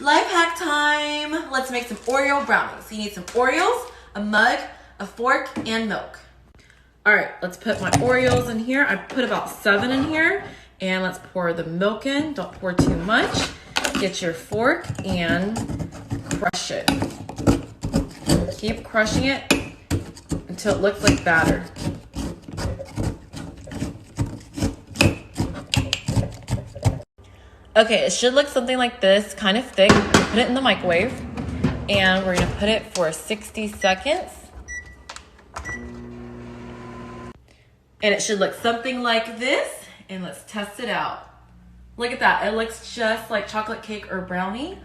Life hack time. Let's make some Oreo brownies. So you need some Oreos, a mug, a fork, and milk. All right, let's put my Oreos in here. I put about 7 in here. And let's pour the milk in. Don't pour too much. Get your fork and crush it. Keep crushing it until it looks like batter. Okay, it should look something like this, kind of thick. Put it in the microwave, and we're gonna put it for 60 seconds. And it should look something like this, and let's test it out. Look at that, it looks just like chocolate cake or brownie.